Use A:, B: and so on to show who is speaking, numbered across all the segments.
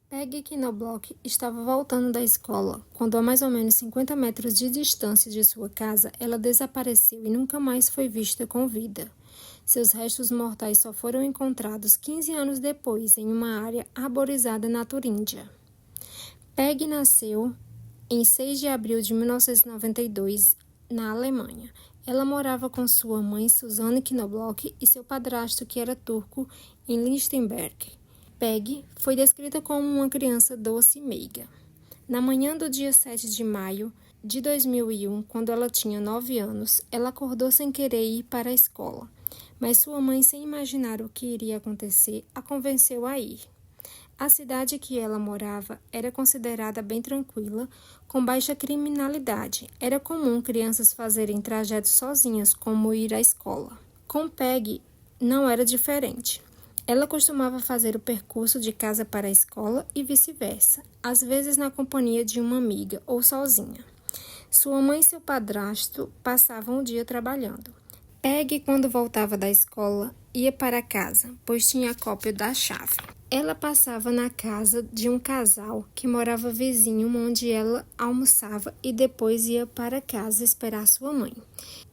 A: Peggy Knobloch estava voltando da escola quando, a mais ou menos 50 metros de distância de sua casa, ela desapareceu e nunca mais foi vista com vida. Seus restos mortais só foram encontrados 15 anos depois em uma área arborizada na Turíndia. Peggy nasceu em 6 de abril de 1992, na Alemanha. Ela morava com sua mãe, Susanne Knobloch, e seu padrasto, que era turco, em Lichtenberg. Peggy foi descrita como uma criança doce e meiga. Na manhã do dia 7 de maio de 2001, quando ela tinha 9 anos, ela acordou sem querer ir para a escola, mas sua mãe, sem imaginar o que iria acontecer, a convenceu a ir. A cidade que ela morava era considerada bem tranquila, com baixa criminalidade. Era comum crianças fazerem trajetos sozinhas, como ir à escola. Com Peggy, não era diferente. Ela costumava fazer o percurso de casa para a escola e vice-versa, às vezes na companhia de uma amiga ou sozinha. Sua mãe e seu padrasto passavam o dia trabalhando. Peggy, quando voltava da escola, ia para casa, pois tinha a cópia da chave. Ela passava na casa de um casal que morava vizinho, onde ela almoçava e depois ia para casa esperar sua mãe.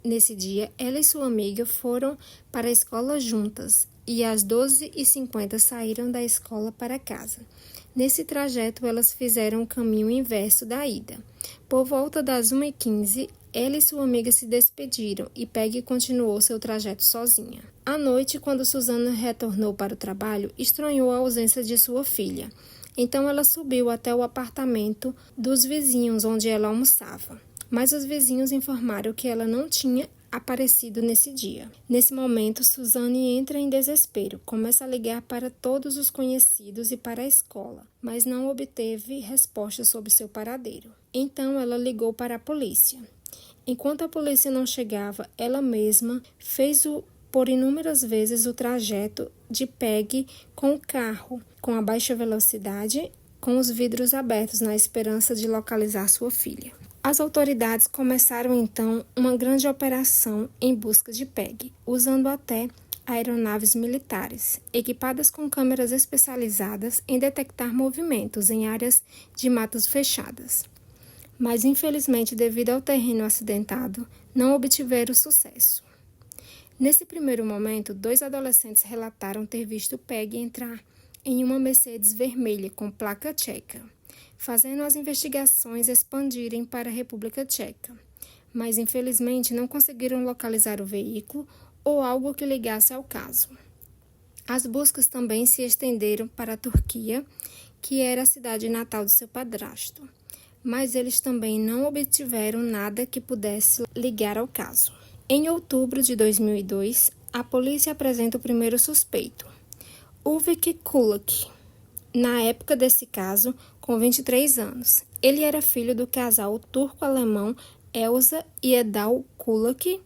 A: Nesse dia, ela e sua amiga foram para a escola juntas e às 12h50 saíram da escola para casa. Nesse trajeto, elas fizeram o caminho inverso da ida. Por volta das 1h15, ela e sua amiga se despediram e Peggy continuou seu trajeto sozinha. À noite, quando Susana retornou para o trabalho, estranhou a ausência de sua filha. Então ela subiu até o apartamento dos vizinhos onde ela almoçava. Mas os vizinhos informaram que ela não tinha aparecido nesse dia. Nesse momento, Suzane entra em desespero, começa a ligar para todos os conhecidos e para a escola, mas não obteve resposta sobre seu paradeiro. Então ela ligou para a polícia. Enquanto a polícia não chegava, ela mesma fez por inúmeras vezes o trajeto de Peggy com o carro, com a baixa velocidade, com os vidros abertos, na esperança de localizar sua filha. As autoridades começaram então uma grande operação em busca de Peggy, usando até aeronaves militares, equipadas com câmeras especializadas em detectar movimentos em áreas de matas fechadas. Mas, infelizmente, devido ao terreno acidentado, não obtiveram sucesso. Nesse primeiro momento, 2 adolescentes relataram ter visto Peggy entrar em uma Mercedes vermelha com placa tcheca, fazendo as investigações expandirem para a República Tcheca. Mas, infelizmente, não conseguiram localizar o veículo ou algo que ligasse ao caso. As buscas também se estenderam para a Turquia, que era a cidade natal de seu padrasto, mas eles também não obtiveram nada que pudesse ligar ao caso. Em outubro de 2002, a polícia apresenta o primeiro suspeito, Ulvik Kulak. Na época desse caso, com 23 anos. Ele era filho do casal turco-alemão Elsa e Edal Kulak,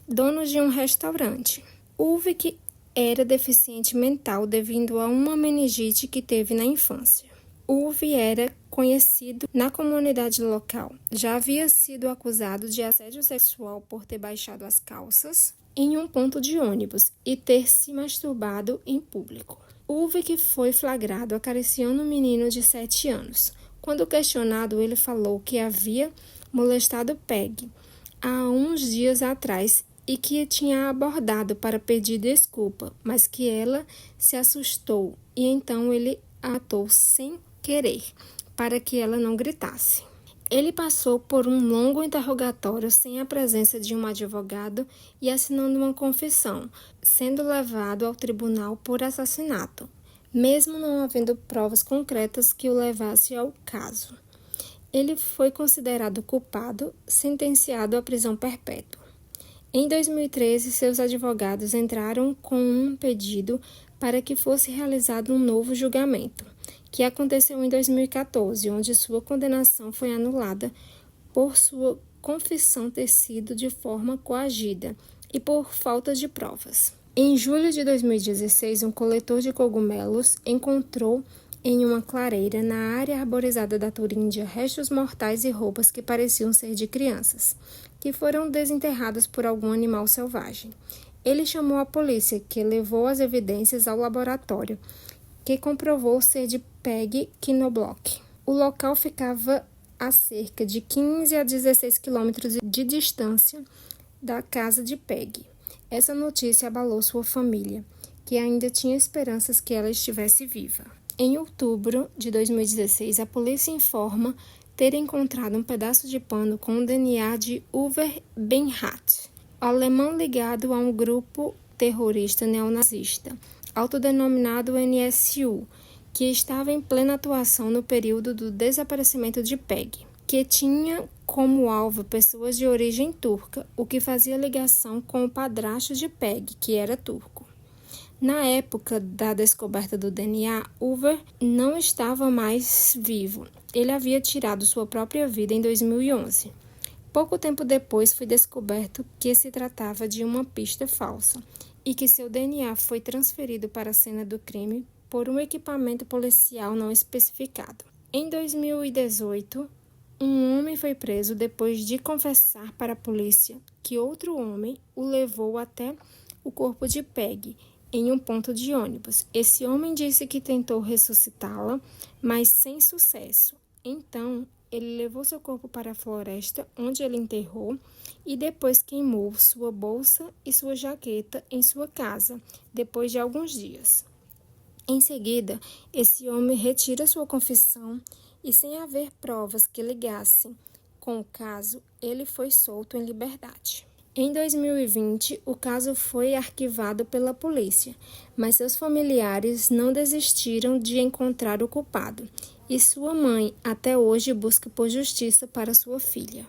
A: donos de um restaurante. Ulvik era deficiente mental devido a uma meningite que teve na infância. Ulvi era conhecido na comunidade local. Já havia sido acusado de assédio sexual por ter baixado as calças em um ponto de ônibus e ter se masturbado em público. Ulvik foi flagrado acariciando um menino de 7 anos. Quando questionado, ele falou que havia molestado Peggy há uns dias atrás e que tinha abordado para pedir desculpa, mas que ela se assustou e então ele a matou sem querer, para que ela não gritasse. Ele passou por um longo interrogatório sem a presença de um advogado e assinando uma confissão, sendo levado ao tribunal por assassinato, mesmo não havendo provas concretas que o levassem ao caso. Ele foi considerado culpado, sentenciado à prisão perpétua. Em 2013, seus advogados entraram com um pedido para que fosse realizado um novo julgamento, que aconteceu em 2014, onde sua condenação foi anulada por sua confissão ter sido de forma coagida e por falta de provas. Em julho de 2016, um coletor de cogumelos encontrou em uma clareira na área arborizada da Turíndia restos mortais e roupas que pareciam ser de crianças, que foram desenterradas por algum animal selvagem. Ele chamou a polícia, que levou as evidências ao laboratório, que comprovou ser de Peggy Knobloch. O local ficava a cerca de 15 a 16 quilômetros de distância da casa de Peggy. Essa notícia abalou sua família, que ainda tinha esperanças que ela estivesse viva. Em outubro de 2016, a polícia informa ter encontrado um pedaço de pano com o DNA de Uwe Benhardt, alemão ligado a um grupo terrorista neonazista, autodenominado NSU, que estava em plena atuação no período do desaparecimento de Peggy, que tinha como alvo pessoas de origem turca, o que fazia ligação com o padrasto de Peggy, que era turco. Na época da descoberta do DNA, Uwe não estava mais vivo. Ele havia tirado sua própria vida em 2011. Pouco tempo depois foi descoberto que se tratava de uma pista falsa e que seu DNA foi transferido para a cena do crime por um equipamento policial não especificado. Em 2018, um homem foi preso depois de confessar para a polícia que outro homem o levou até o corpo de Peggy em um ponto de ônibus. Esse homem disse que tentou ressuscitá-la, mas sem sucesso. Então, ele levou seu corpo para a floresta, onde ele enterrou, e depois queimou sua bolsa e sua jaqueta em sua casa, depois de alguns dias. Em seguida, esse homem retira sua confissão e, sem haver provas que ligassem com o caso, ele foi solto em liberdade. Em 2020, o caso foi arquivado pela polícia, mas seus familiares não desistiram de encontrar o culpado, e sua mãe até hoje busca por justiça para sua filha.